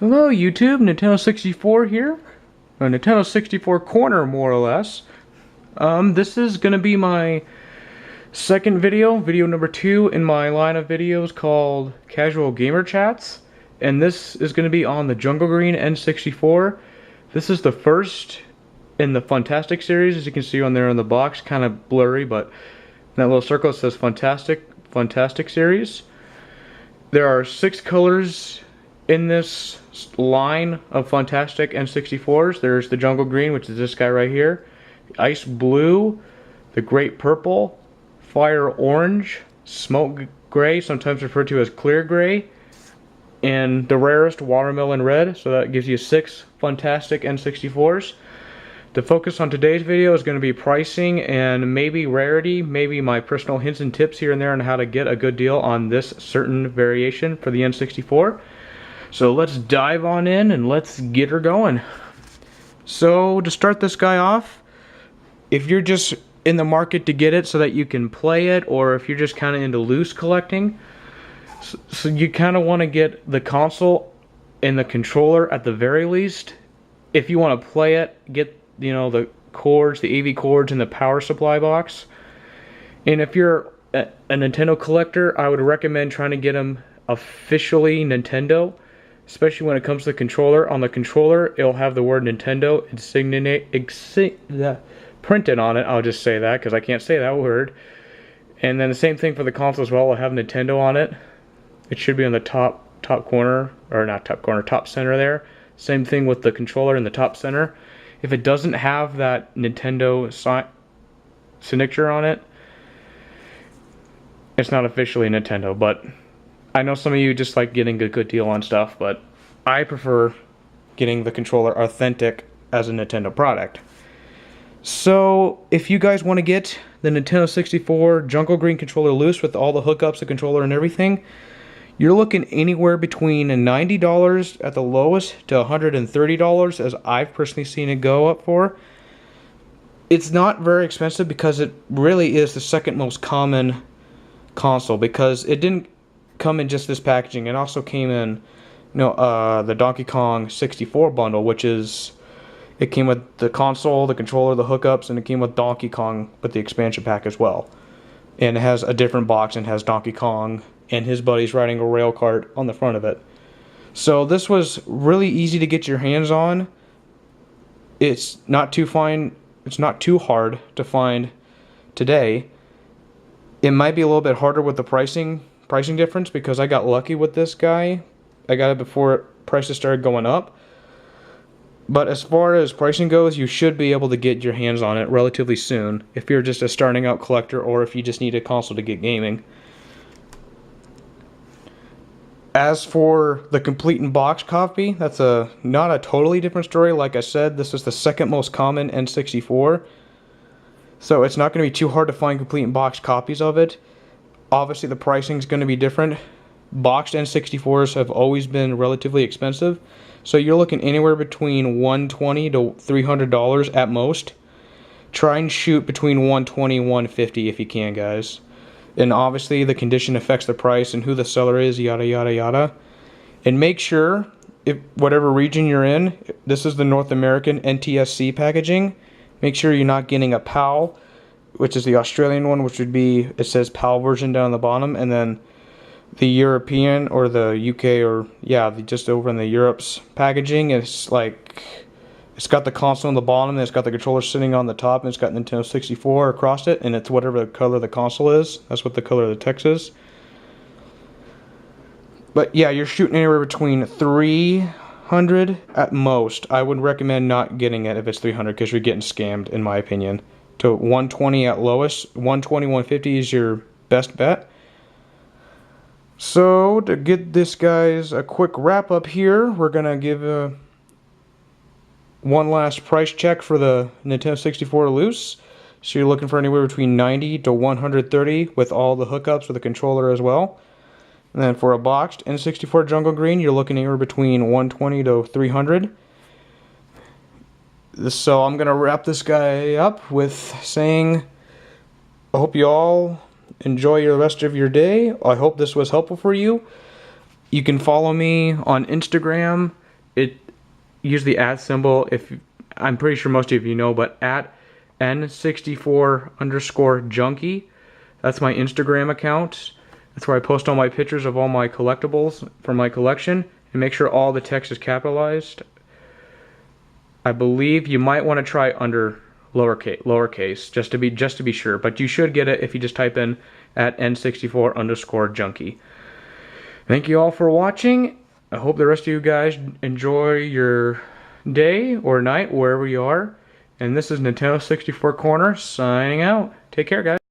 Hello YouTube, Nintendo 64 here. A Nintendo 64 corner, more or less. This is gonna be my second video number 2 in my line of videos called Casual Gamer Chats. And this is gonna be on the Jungle Green N64. This is the first in the Fantastic series, as you can see on there in the box, kind of blurry, but that little circle says Fantastic series. There are 6 colors in this line of Fantastic N64s. There's the Jungle Green, which is this guy right here, the Ice Blue, the Great Purple, Fire Orange, Smoke Gray, sometimes referred to as Clear Gray, and the rarest Watermelon Red. So that gives you 6 Fantastic N64s. The focus on today's video is going to be pricing and maybe rarity, maybe my personal hints and tips here and there on how to get a good deal on this certain variation for the N64. So let's dive on in and let's get her going. So to start this guy off, if you're just in the market to get it so that you can play it, or if you're just kind of into loose collecting, so you kind of want to get the console and the controller at the very least. If you want to play it, get the cords, the AV cords, and the power supply box. And if you're a Nintendo collector, I would recommend trying to get them officially Nintendo. Especially when it comes to the controller. On the controller, it'll have the word Nintendo printed on it. I'll just say that because I can't say that word. And then the same thing for the console as well. It'll have Nintendo on it. It should be on the top corner, or not top corner, top center there. Same thing with the controller in the top center. If it doesn't have that Nintendo signature on it, it's not officially Nintendo. But I know some of you just like getting a good deal on stuff, but I prefer getting the controller authentic as a Nintendo product. So if you guys want to get the Nintendo 64 Jungle Green controller loose with all the hookups, the controller and everything, you're looking anywhere between $90 at the lowest to $130 as I've personally seen it go up for. It's not very expensive because it really is the second most common console, because it didn't come in just this packaging. It also came in the Donkey Kong 64 bundle, which is, it came with the console, the controller, the hookups, and it came with Donkey Kong with the expansion pack as well. And it has a different box and has Donkey Kong and his buddies riding a rail cart on the front of it. So this was really easy to get your hands on. It's not too hard to find today. It might be a little bit harder with the pricing difference, because I got lucky with this guy. I got it before prices started going up. But as far as pricing goes, you should be able to get your hands on it relatively soon if you're just a starting out collector, or if you just need a console to get gaming. As for the complete in box copy, that's not a totally different story. Like I said, this is the second most common N64. So it's not going to be too hard to find complete in box copies of it. Obviously the pricing is going to be different. Boxed N64s have always been relatively expensive, so you're looking anywhere between $120 to $300 at most. Try and shoot between $120 and $150 if you can, guys. And obviously the condition affects the price and who the seller is, yada yada yada. And make sure, if whatever region you're in, this is the North American NTSC packaging, make sure you're not getting a PAL, which is the Australian one, which would be, it says PAL version down the bottom, and then the European or the UK, or just over in the Europe's packaging, it's like, it's got the console on the bottom, and it's got the controller sitting on the top, and it's got Nintendo 64 across it, and it's whatever the color the console is. That's what the color of the text is. But yeah, you're shooting anywhere between $300 at most. I would recommend not getting it if it's $300, because you're getting scammed, in my opinion. To $120 at lowest. $120, $150 is your best bet. So to get this guys a quick wrap up here, we're gonna give one last price check for the Nintendo 64 loose. So you're looking for anywhere between $90 to $130 with all the hookups with the controller as well. And then for a boxed N64 Jungle Green, you're looking anywhere between $120 to $300. So I'm gonna wrap this guy up with saying, I hope you all enjoy the rest of your day. I hope this was helpful for you. You can follow me on Instagram use the @ symbol. If I'm pretty sure most of you know, but at N64_junkie. That's my Instagram account. That's where I post all my pictures of all my collectibles from my collection, and make sure all the text is capitalized. I believe you might want to try under lowercase just to be sure, but you should get it if you just type in at N64_junkie. Thank you all for watching. I hope the rest of you guys enjoy your day or night wherever you are. And this is Nintendo 64 Corner signing out. Take care, guys.